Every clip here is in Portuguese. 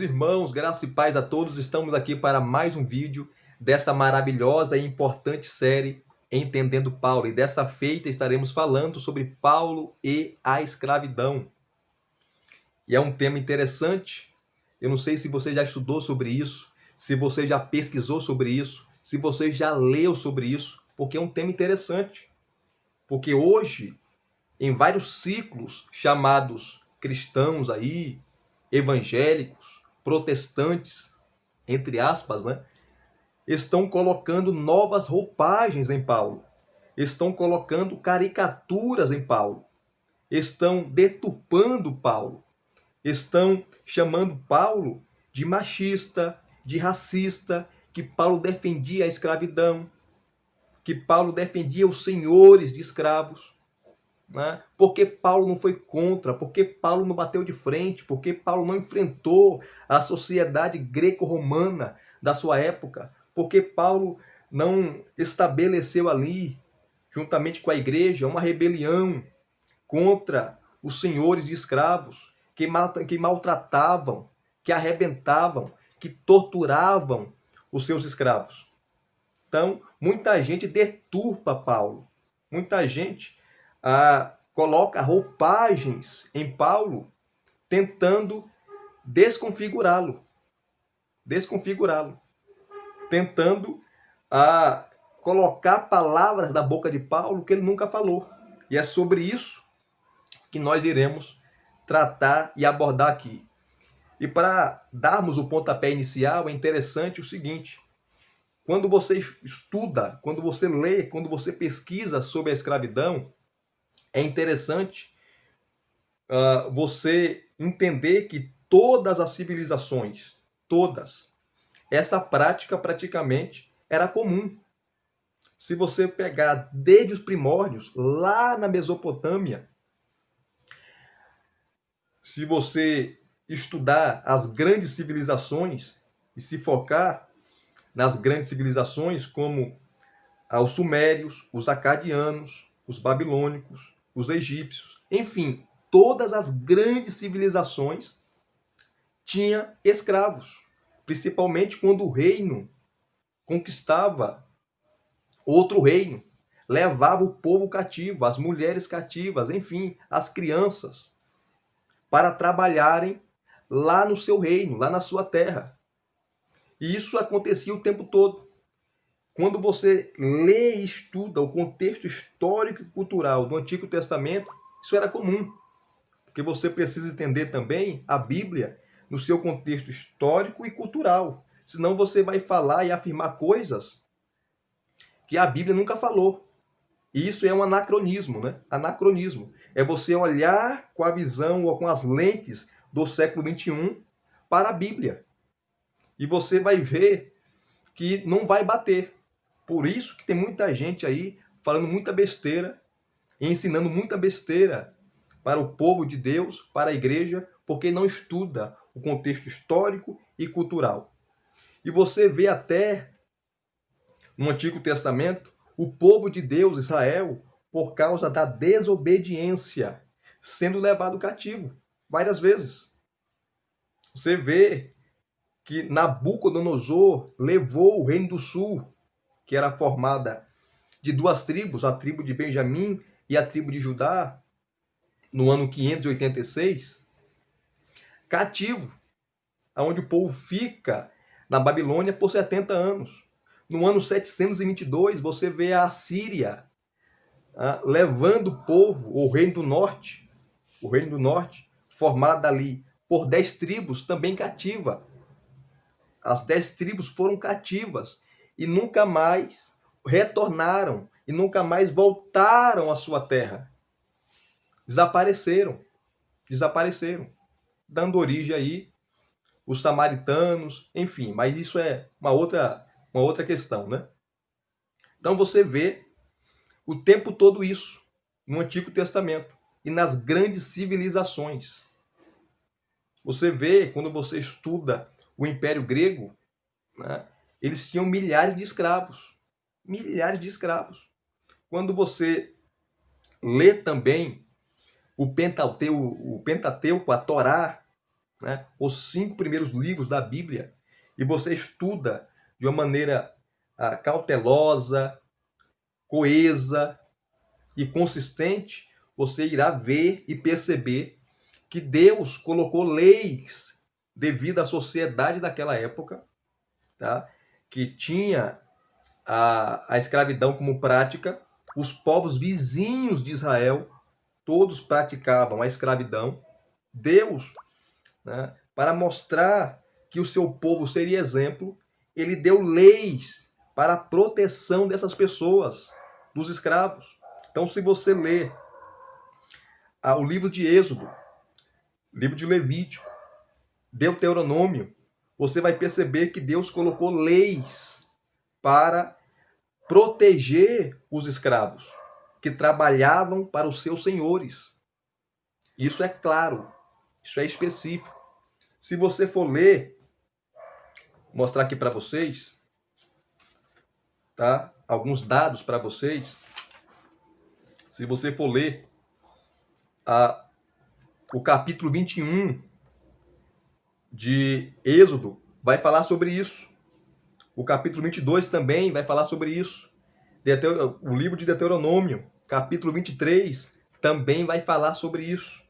Meus irmãos, graça e paz a todos, estamos aqui para mais um vídeo dessa maravilhosa e importante série Entendendo Paulo. E dessa feita estaremos falando sobre Paulo e a escravidão. E é um tema interessante. Eu não sei se você já estudou sobre isso, se você já pesquisou sobre isso, se você já leu sobre isso, porque é um tema interessante. Porque hoje, em vários ciclos chamados cristãos aí, evangélicos, protestantes, entre aspas, né, estão colocando novas roupagens em Paulo, estão colocando caricaturas em Paulo, estão deturpando Paulo, estão chamando Paulo de machista, de racista, que Paulo defendia a escravidão, que Paulo defendia os senhores de escravos. Né? Porque Paulo não foi contra, porque Paulo não bateu de frente, porque Paulo não enfrentou a sociedade greco-romana da sua época, porque Paulo não estabeleceu ali, juntamente com a igreja, uma rebelião contra os senhores de escravos que maltratavam, que arrebentavam, que torturavam os seus escravos. Então, muita gente deturpa Paulo, muita gente coloca roupagens em Paulo, tentando desconfigurá-lo, tentando colocar palavras da boca de Paulo que ele nunca falou. E é sobre isso que nós iremos tratar e abordar aqui. E para darmos o pontapé inicial, é interessante o seguinte: quando você estuda, quando você lê, quando você pesquisa sobre a escravidão, é interessante você entender que todas as civilizações, todas, essa prática praticamente era comum. Se você pegar desde os primórdios, lá na Mesopotâmia, se você estudar as grandes civilizações e se focar nas grandes civilizações como os sumérios, os acadianos, os babilônicos, os egípcios, enfim, todas as grandes civilizações tinham escravos, principalmente quando o reino conquistava outro reino, levava o povo cativo, as mulheres cativas, enfim, as crianças, para trabalharem lá no seu reino, lá na sua terra. E isso acontecia o tempo todo. Quando você lê e estuda o contexto histórico e cultural do Antigo Testamento, isso era comum. Porque você precisa entender também a Bíblia no seu contexto histórico e cultural. Senão você vai falar e afirmar coisas que a Bíblia nunca falou. E isso é um anacronismo, né? Anacronismo. É você olhar com a visão ou com as lentes do século XXI para a Bíblia. E você vai ver que não vai bater. Por isso que tem muita gente aí falando muita besteira, ensinando muita besteira para o povo de Deus, para a igreja, porque não estuda o contexto histórico e cultural. E você vê até no Antigo Testamento o povo de Deus, Israel, por causa da desobediência, sendo levado cativo várias vezes. Você vê que Nabucodonosor levou o reino do sul, que era formada de duas tribos, a tribo de Benjamim e a tribo de Judá, no ano 586, cativo, onde o povo fica na Babilônia por 70 anos. No ano 722, você vê a Assíria levando o povo, o reino do norte, formado ali por 10 tribos, também cativa. As 10 tribos foram cativas e nunca mais retornaram e nunca mais voltaram à sua terra. Desapareceram, dando origem aí os samaritanos, enfim, mas isso é uma outra questão, né? Então você vê o tempo todo isso no Antigo Testamento e nas grandes civilizações. Você vê, quando você estuda o Império Grego, né, eles tinham milhares de escravos. Milhares de escravos. Quando você lê também o Pentateuco, a Torá, né, os 5 primeiros livros da Bíblia, e você estuda de uma maneira cautelosa, coesa e consistente, você irá ver e perceber que Deus colocou leis devido à sociedade daquela época, tá? Que tinha a escravidão como prática. Os povos vizinhos de Israel, todos praticavam a escravidão. Deus, né, para mostrar que o seu povo seria exemplo, ele deu leis para a proteção dessas pessoas, dos escravos. Então, se você ler o livro de Êxodo, livro de Levítico, Deuteronômio, você vai perceber que Deus colocou leis para proteger os escravos que trabalhavam para os seus senhores. Isso é claro, isso é específico. Se você for ler, mostrar aqui para vocês, tá? Alguns dados para vocês. Se você for ler o capítulo 21 de Êxodo, vai falar sobre isso. O capítulo 22 também vai falar sobre isso. O livro de Deuteronômio, capítulo 23, também vai falar sobre isso.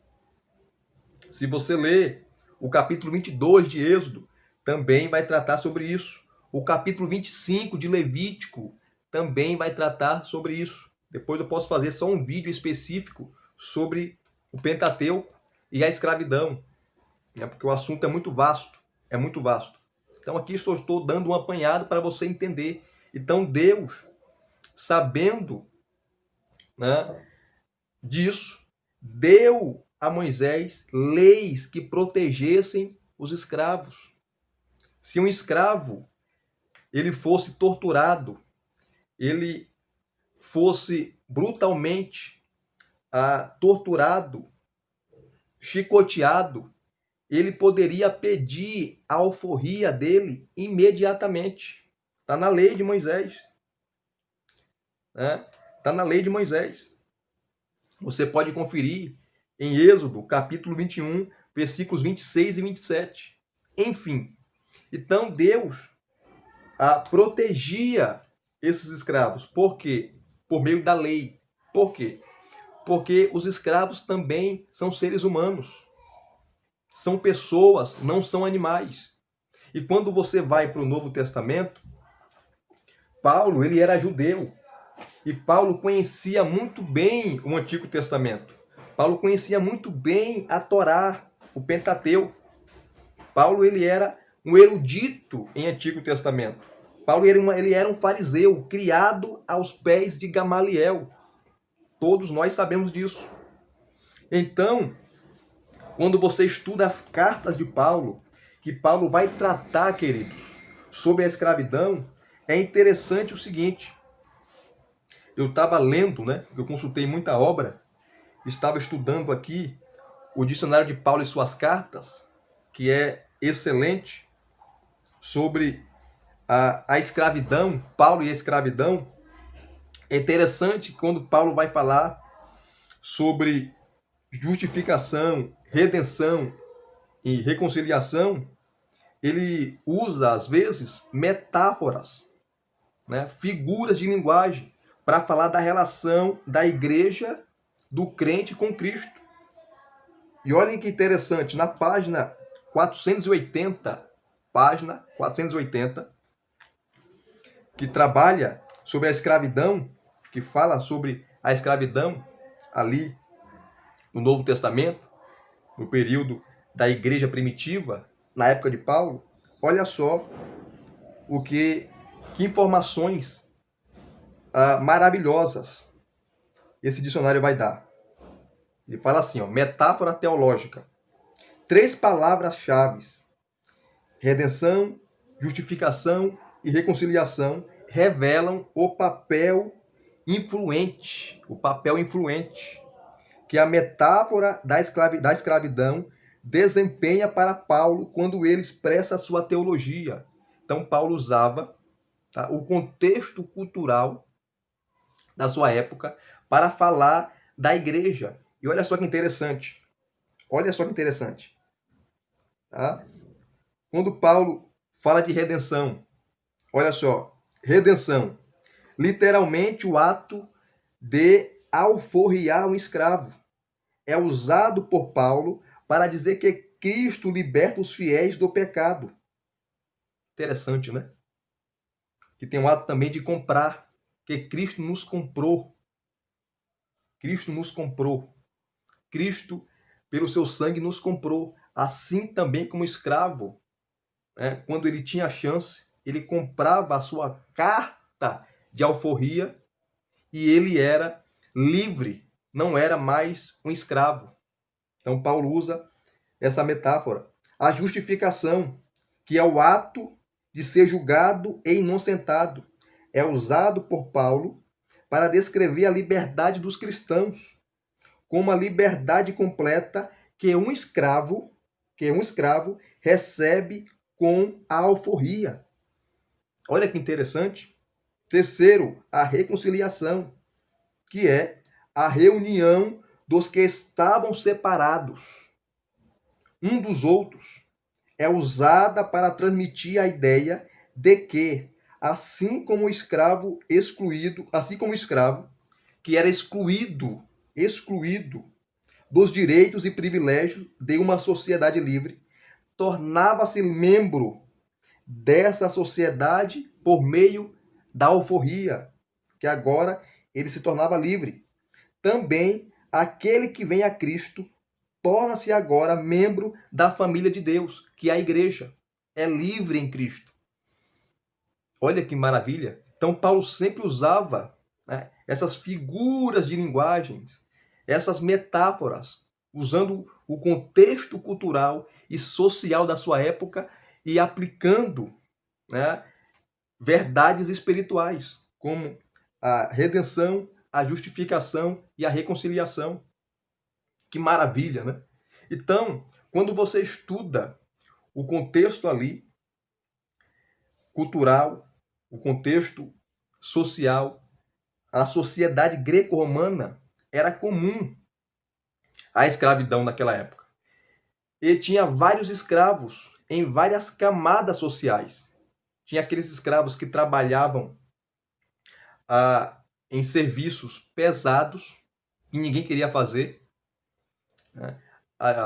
Se você ler o capítulo 22 de Êxodo, também vai tratar sobre isso. O capítulo 25 de Levítico também vai tratar sobre isso. Depois eu posso fazer só um vídeo específico sobre o Pentateuco e a escravidão, né? Porque o assunto é muito vasto, é muito vasto. Então aqui só estou dando um apanhado para você entender. Então Deus, sabendo, né, disso, deu a Moisés leis que protegessem os escravos. Se um escravo ele fosse torturado, ele fosse brutalmente torturado, chicoteado, ele poderia pedir a alforria dele imediatamente. Está na lei de Moisés. Está na lei de Moisés. Você pode conferir em Êxodo, capítulo 21, versículos 26 e 27. Enfim, então Deus protegia esses escravos. Por quê? Por meio da lei. Por quê? Porque os escravos também são seres humanos. São pessoas, não são animais. E quando você vai para o Novo Testamento, Paulo, ele era judeu. E Paulo conhecia muito bem o Antigo Testamento. Paulo conhecia muito bem a Torá, o Pentateuco. Paulo, ele era um erudito em Antigo Testamento. Paulo ele era um fariseu, criado aos pés de Gamaliel. Todos nós sabemos disso. Então, quando você estuda as cartas de Paulo, que Paulo vai tratar, queridos, sobre a escravidão, é interessante o seguinte. Eu estava lendo, né? Eu consultei muita obra, estava estudando aqui o dicionário de Paulo e suas cartas, que é excelente, sobre a escravidão, Paulo e a escravidão. É interessante quando Paulo vai falar sobre justificação, redenção e reconciliação, ele usa, às vezes, metáforas, né, figuras de linguagem, para falar da relação da igreja, do crente com Cristo. E olhem que interessante, na página 480, que trabalha sobre a escravidão, que fala sobre a escravidão ali no Novo Testamento, no período da igreja primitiva, na época de Paulo, olha só que informações maravilhosas esse dicionário vai dar. Ele fala assim, ó, metáfora teológica. 3 palavras-chave: redenção, justificação e reconciliação revelam o papel influente que a metáfora da escravidão desempenha para Paulo quando ele expressa a sua teologia. Então, Paulo usava o contexto cultural da sua época para falar da igreja. E olha só que interessante. Tá? Quando Paulo fala de redenção, olha só, redenção, literalmente o ato de alforriar um escravo. É usado por Paulo para dizer que Cristo liberta os fiéis do pecado. Interessante, né? Que tem o ato também de comprar, que Cristo nos comprou. Cristo nos comprou. Cristo, pelo seu sangue, nos comprou. Assim também como escravo, né? Quando ele tinha a chance, ele comprava a sua carta de alforria e ele era livre, não era mais um escravo. Então, Paulo usa essa metáfora. A justificação, que é o ato de ser julgado e inocentado, é usado por Paulo para descrever a liberdade dos cristãos como a liberdade completa que um escravo recebe com a alforria. Olha que interessante. Terceiro, a reconciliação, que é a reunião dos que estavam separados um dos outros. É usada para transmitir a ideia de que, assim como o escravo que era excluído dos direitos e privilégios de uma sociedade livre, tornava-se membro dessa sociedade por meio da alforria, que agora ele se tornava livre. Também aquele que vem a Cristo torna-se agora membro da família de Deus, que é a igreja. É livre em Cristo. Olha que maravilha. Então, Paulo sempre usava, né, essas figuras de linguagens, essas metáforas, usando o contexto cultural e social da sua época e aplicando, né, verdades espirituais, como a redenção, a justificação e a reconciliação. Que maravilha, né? Então, quando você estuda o contexto ali, cultural, o contexto social, a sociedade greco-romana era comum a escravidão naquela época. E tinha vários escravos em várias camadas sociais. Tinha aqueles escravos que trabalhavam em serviços pesados, que ninguém queria fazer, né?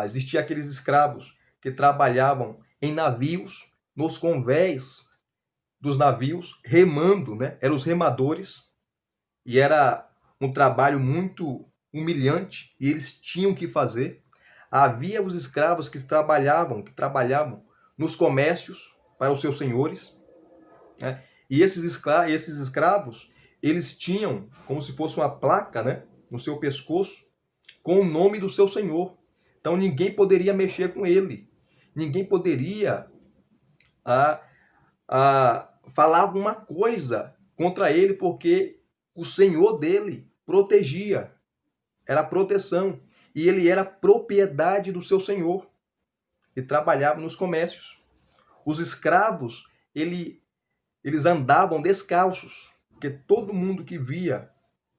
Existia aqueles escravos que trabalhavam em navios, nos convéis dos navios, remando, né? Eram os remadores, e era um trabalho muito humilhante, e eles tinham que fazer. Havia os escravos que trabalhavam nos comércios para os seus senhores, né? E esses escravos, eles tinham como se fosse uma placa, né, no seu pescoço, com o nome do seu senhor. Então ninguém poderia mexer com ele. Ninguém poderia falar alguma coisa contra ele, porque o senhor dele protegia. Era proteção. E ele era propriedade do seu senhor. E trabalhava nos comércios. Os escravos, eles andavam descalços. Porque todo mundo que via,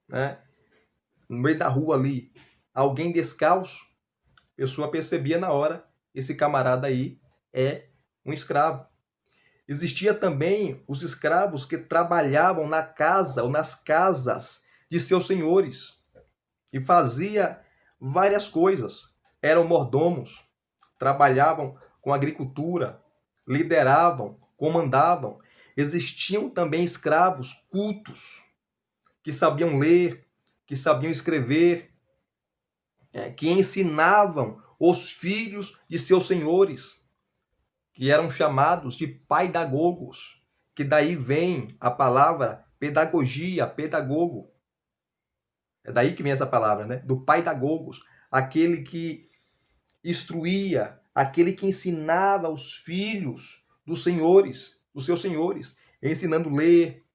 né, no meio da rua ali, alguém descalço, a pessoa percebia na hora, esse camarada aí é um escravo. Existia também os escravos que trabalhavam na casa ou nas casas de seus senhores e fazia várias coisas. Eram mordomos, trabalhavam com agricultura, lideravam, comandavam. Existiam também escravos cultos que sabiam ler, que sabiam escrever, que ensinavam os filhos de seus senhores, que eram chamados de paidagogos, que daí vem a palavra pedagogia, pedagogo. É daí que vem essa palavra, né? Do paidagogos, aquele que instruía, aquele que ensinava os filhos dos senhores, dos seus senhores, ensinando a ler,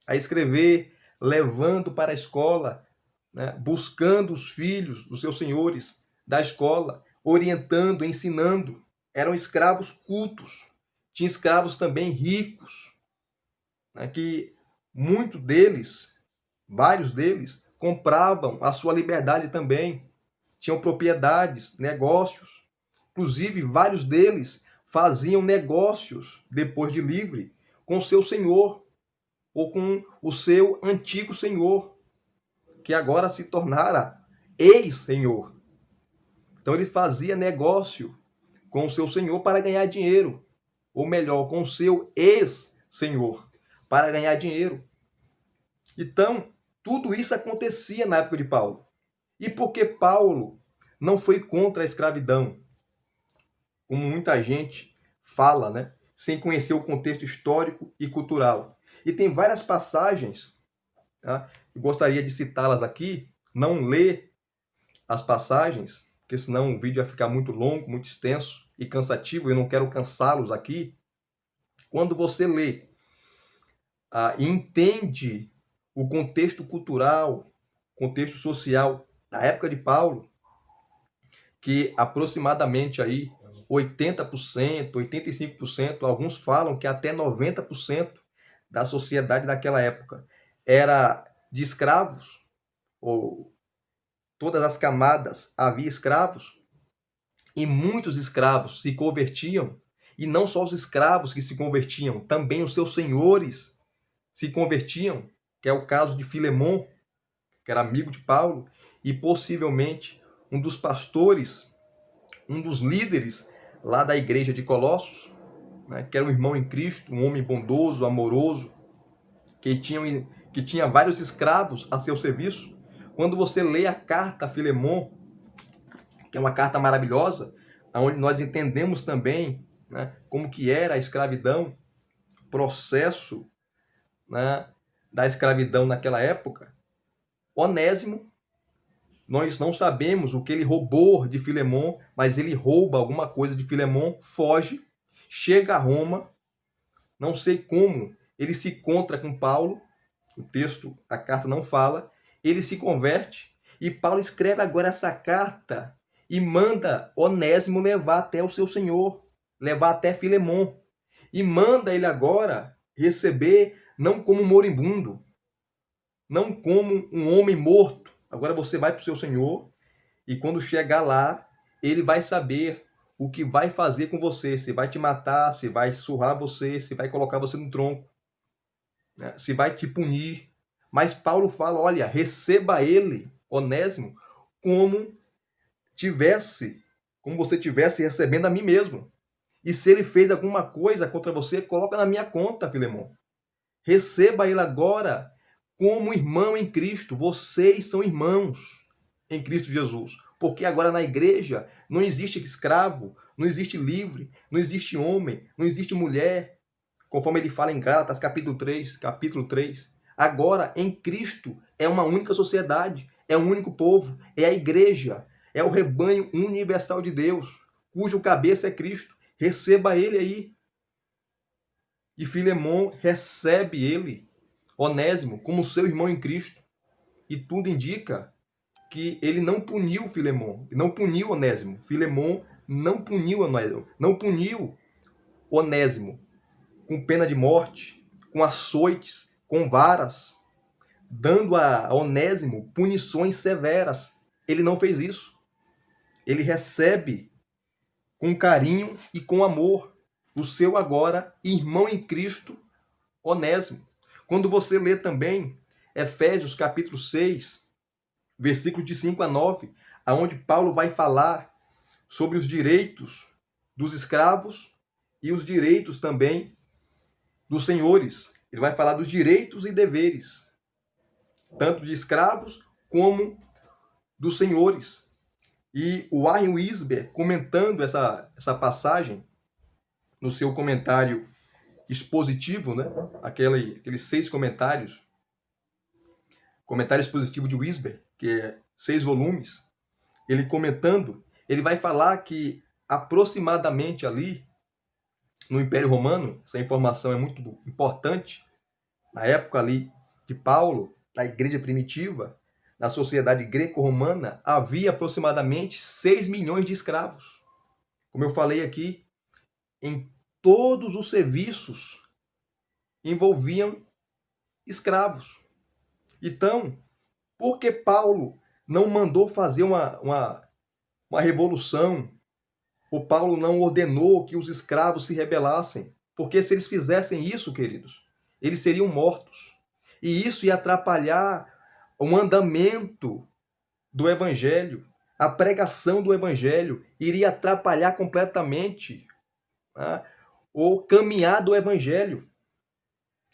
a escrever, levando para a escola, né? Buscando os filhos dos seus senhores da escola, orientando, ensinando. Eram escravos cultos. Tinha escravos também ricos, né? Que muitos deles, vários deles, compravam a sua liberdade também. Tinham propriedades, negócios. Inclusive, vários deles faziam negócios, depois de livre, com seu senhor, ou com o seu antigo senhor, que agora se tornara ex-senhor. Então ele fazia negócio com o seu senhor para ganhar dinheiro, ou melhor, com o seu ex-senhor, para ganhar dinheiro. Então, tudo isso acontecia na época de Paulo. E por que Paulo não foi contra a escravidão? Como muita gente fala, né? Sem conhecer o contexto histórico e cultural. E tem várias passagens, tá? Eu gostaria de citá-las aqui, não ler as passagens, porque senão o vídeo vai ficar muito longo, muito extenso e cansativo, eu não quero cansá-los aqui. Quando você lê e entende o contexto cultural, contexto social da época de Paulo, que aproximadamente aí 80%, 85%, alguns falam que até 90% da sociedade daquela época era de escravos, ou todas as camadas havia escravos, e muitos escravos se convertiam, e não só os escravos que se convertiam, também os seus senhores se convertiam, que é o caso de Filemon, que era amigo de Paulo, e possivelmente um dos pastores, um dos líderes lá da igreja de Colossos, né, que era um irmão em Cristo, um homem bondoso, amoroso, que tinha vários escravos a seu serviço. Quando você lê a carta a Filemon, que é uma carta maravilhosa, onde nós entendemos também, né, como que era a escravidão, processo, né, da escravidão naquela época. Onésimo, nós não sabemos o que ele roubou de Filemon, mas ele rouba alguma coisa de Filemon, foge, chega a Roma, não sei como, ele se encontra com Paulo, o texto, a carta não fala, ele se converte, e Paulo escreve agora essa carta e manda Onésimo levar até o seu senhor, levar até Filemon, e manda ele agora receber não como um moribundo, não como um homem morto. Agora você vai para o seu senhor, e quando chegar lá, ele vai saber o que vai fazer com você, se vai te matar, se vai surrar você, se vai colocar você no tronco, né? Se vai te punir. Mas Paulo fala, olha, receba ele, Onésimo, como você tivesse recebendo a mim mesmo. E se ele fez alguma coisa contra você, coloca na minha conta, Filemon. Receba ele agora como irmão em Cristo. Vocês são irmãos em Cristo Jesus. Porque agora na igreja não existe escravo, não existe livre, não existe homem, não existe mulher. Conforme ele fala em Gálatas, capítulo 3. Agora, em Cristo, é uma única sociedade, é um único povo, é a igreja, é o rebanho universal de Deus, cujo cabeça é Cristo. Receba ele aí. E Filemon recebe ele, Onésimo, como seu irmão em Cristo. E tudo indica que ele não puniu Filemon, não puniu Onésimo. Filemon não puniu Onésimo, não puniu Onésimo com pena de morte, com açoites, com varas, dando a Onésimo punições severas. Ele não fez isso. Ele recebe com carinho e com amor o seu agora irmão em Cristo, Onésimo. Quando você lê também Efésios capítulo 6, versículos de 5 a 9, aonde Paulo vai falar sobre os direitos dos escravos e os direitos também dos senhores. Ele vai falar dos direitos e deveres, tanto de escravos como dos senhores. E o Warren Wiersbe, comentando essa passagem, no seu comentário expositivo, né? Aqueles 6 comentários, comentário expositivo de Wiersbe, que é 6 volumes, ele comentando, ele vai falar que aproximadamente ali, no Império Romano, essa informação é muito importante, na época ali de Paulo, na igreja primitiva, na sociedade greco-romana, havia aproximadamente 6 milhões de escravos. Como eu falei aqui, em todos os serviços envolviam escravos. Então, por que Paulo não mandou fazer uma revolução o Paulo não ordenou que os escravos se rebelassem, porque se eles fizessem isso, queridos, eles seriam mortos. E isso ia atrapalhar o andamento do evangelho, a pregação do evangelho, iria atrapalhar completamente, né, o caminhar do evangelho.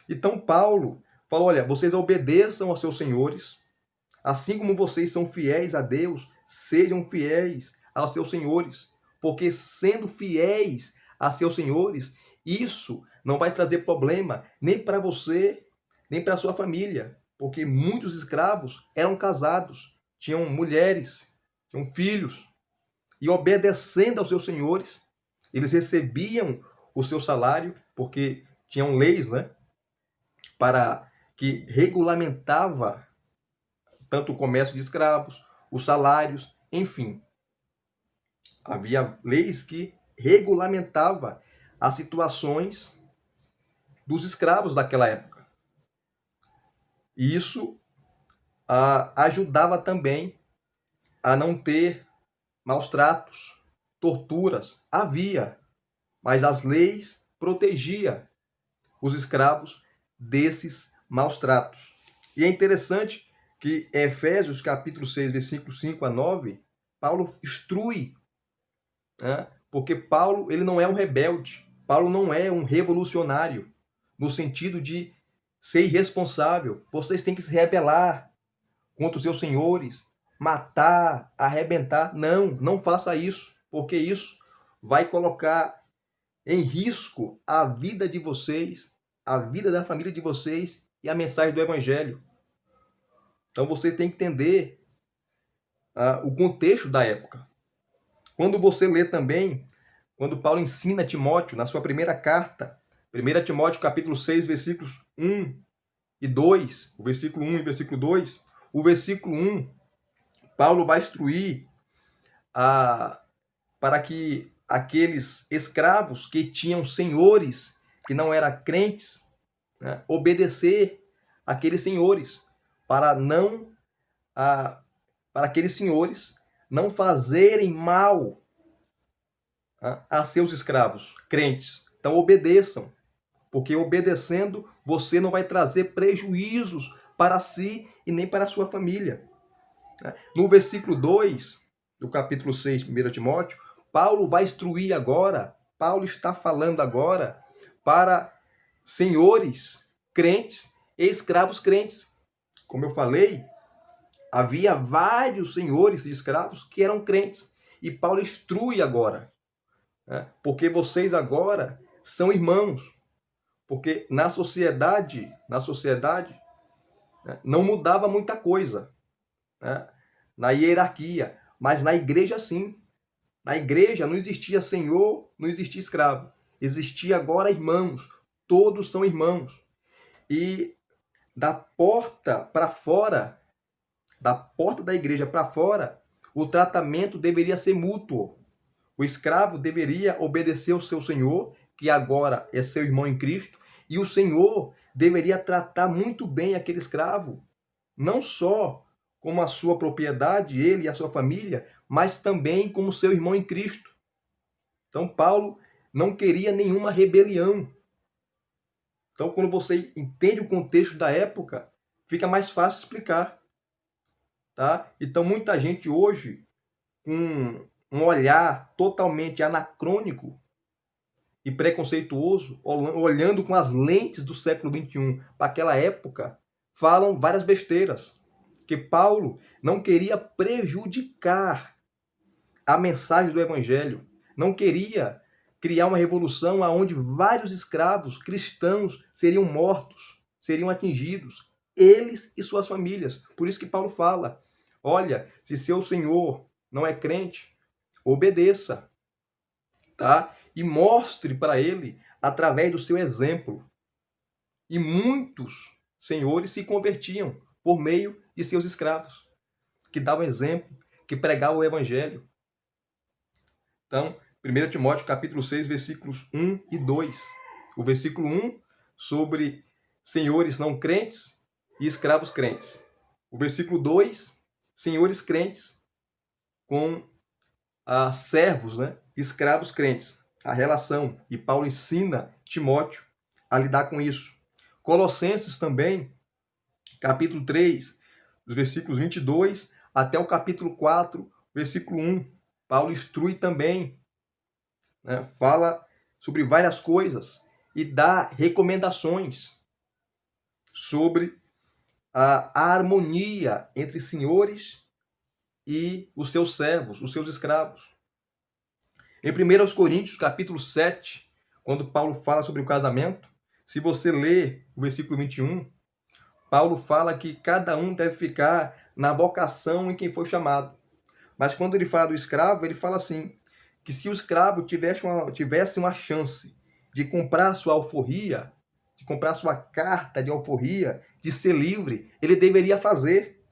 Então Paulo falou, olha, vocês obedeçam aos seus senhores, assim como vocês são fiéis a Deus, sejam fiéis aos seus senhores, porque sendo fiéis a seus senhores, isso não vai trazer problema nem para você, nem para a sua família, porque muitos escravos eram casados, tinham mulheres, tinham filhos, e obedecendo aos seus senhores, eles recebiam o seu salário, porque tinham leis, né, para que regulamentava tanto o comércio de escravos, os salários, enfim. Havia leis que regulamentavam as situações dos escravos daquela época. E isso ajudava também a não ter maus tratos, torturas. Havia, mas as leis protegiam os escravos desses maus tratos. E é interessante que em Efésios capítulo 6, versículos 5 a 9, Paulo instrui, né? Porque Paulo ele não é um rebelde, Paulo não é um revolucionário, no sentido de ser irresponsável. Vocês têm que se rebelar contra os seus senhores, matar, arrebentar. Não, não faça isso, porque isso vai colocar em risco a vida de vocês, a vida da família de vocês e a mensagem do evangelho. Então você tem que entender o contexto da época. Quando você lê também, quando Paulo ensina Timóteo, na sua primeira carta, 1 Timóteo capítulo 6, versículos 1 e 2, o versículo 1 e o versículo 2, o versículo 1, Paulo vai instruir para que aqueles escravos que tinham senhores que não eram crentes, né, obedecer aqueles senhores, para aqueles senhores não fazerem mal a seus escravos crentes. Então obedeçam, porque obedecendo você não vai trazer prejuízos para si e nem para a sua família. No versículo 2 do capítulo 6, 1 Timóteo, Paulo vai instruir agora, Paulo está falando agora para senhores crentes e escravos crentes. Como eu falei, havia vários senhores de escravos que eram crentes. E Paulo instrui agora, né? Porque vocês agora são irmãos. Porque na sociedade, né, não mudava muita coisa, né, na hierarquia. Mas na igreja, sim. Na igreja não existia senhor, não existia escravo. Existia agora irmãos. Todos são irmãos. E da porta para fora, da porta da igreja para fora, o tratamento deveria ser mútuo. O escravo deveria obedecer ao seu senhor, que agora é seu irmão em Cristo, e o senhor deveria tratar muito bem aquele escravo, não só como a sua propriedade, ele e a sua família, mas também como seu irmão em Cristo. Então Paulo não queria nenhuma rebelião. Então, quando você entende o contexto da época, fica mais fácil explicar. Tá? Então, muita gente hoje, com um olhar totalmente anacrônico e preconceituoso, olhando com as lentes do século XXI para aquela época, falam várias besteiras. Que Paulo não queria prejudicar a mensagem do evangelho, não queria criar uma revolução onde vários escravos cristãos seriam mortos, seriam atingidos, eles e suas famílias. Por isso que Paulo fala, olha, se seu senhor não é crente, obedeça, tá? E mostre para ele através do seu exemplo. E muitos senhores se convertiam por meio de seus escravos, que davam exemplo, que pregavam o evangelho. Então, 1 Timóteo capítulo 6, versículos 1 e 2. O versículo 1 sobre senhores não crentes e escravos crentes. O versículo 2, senhores crentes com servos, né? Escravos crentes. A relação. E Paulo ensina Timóteo a lidar com isso. Colossenses também, capítulo 3, dos versículos 22 até o capítulo 4, versículo 1. Paulo instrui também, né? Fala sobre várias coisas e dá recomendações sobre a harmonia entre senhores e os seus servos, os seus escravos. Em 1 Coríntios, capítulo 7, quando Paulo fala sobre o casamento, se você ler o versículo 21, Paulo fala que cada um deve ficar na vocação em quem foi chamado. Mas quando ele fala do escravo, ele fala assim, que se o escravo tivesse uma chance de comprar sua alforria, de comprar sua carta de alforria, de ser livre, ele deveria fazer.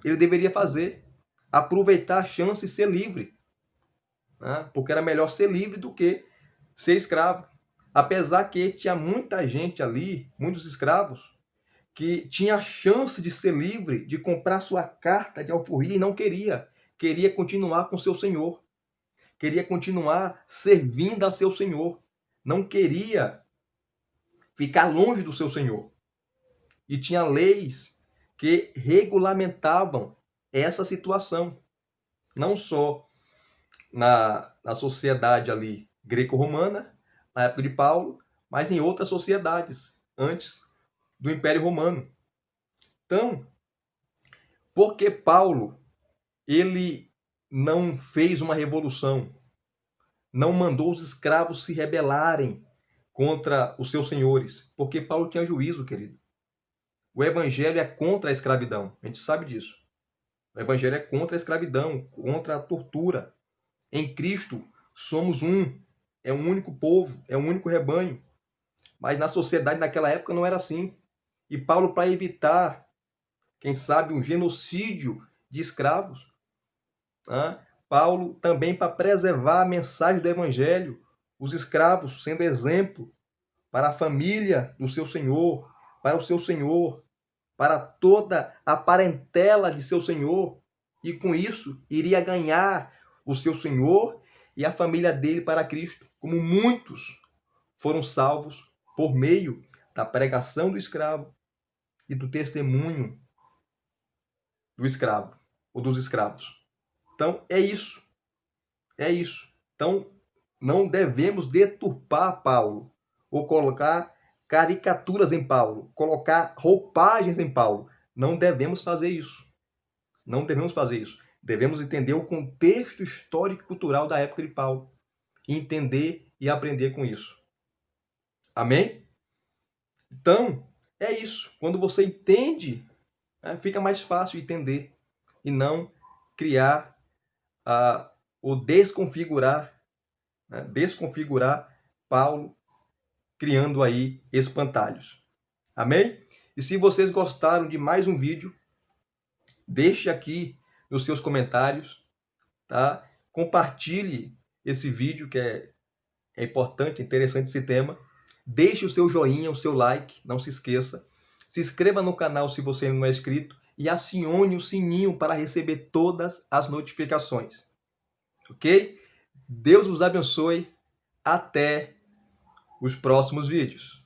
Ele deveria fazer. Aproveitar a chance e ser livre. Né? Porque era melhor ser livre do que ser escravo. Apesar que tinha muita gente ali, muitos escravos, que tinha a chance de ser livre, de comprar sua carta de alforria e não queria. Queria continuar com seu senhor. Queria continuar servindo a seu senhor. Não queria ficar longe do seu senhor. E tinha leis que regulamentavam essa situação. Não só na sociedade ali greco-romana, na época de Paulo, mas em outras sociedades, antes do Império Romano. Então, por que Paulo ele não fez uma revolução? Não mandou os escravos se rebelarem contra os seus senhores? Porque Paulo tinha juízo, querido. O evangelho é contra a escravidão. A gente sabe disso. O evangelho é contra a escravidão, contra a tortura. Em Cristo somos um. É um único povo, é um único rebanho. Mas na sociedade naquela época não era assim. E Paulo, para evitar, quem sabe, um genocídio de escravos, né? Paulo também para preservar a mensagem do evangelho, os escravos sendo exemplo para a família do seu senhor, para o seu senhor, para toda a parentela de seu senhor, e com isso iria ganhar o seu senhor e a família dele para Cristo, como muitos foram salvos por meio da pregação do escravo e do testemunho do escravo ou dos escravos. Então é isso. É isso. Então não devemos deturpar Paulo ou colocar caricaturas em Paulo, colocar roupagens em Paulo. Não devemos fazer isso. Não devemos fazer isso. Devemos entender o contexto histórico e cultural da época de Paulo. E entender e aprender com isso. Amém? Então, é isso. Quando você entende, fica mais fácil entender. E não criar ou desconfigurar Paulo, criando aí espantalhos. Amém? E se vocês gostaram de mais um vídeo, deixe aqui nos seus comentários, tá? Compartilhe esse vídeo que é importante, interessante esse tema. Deixe o seu joinha, o seu like, não se esqueça. Se inscreva no canal se você não é inscrito e acione o sininho para receber todas as notificações. Ok? Deus vos abençoe. Até os próximos vídeos.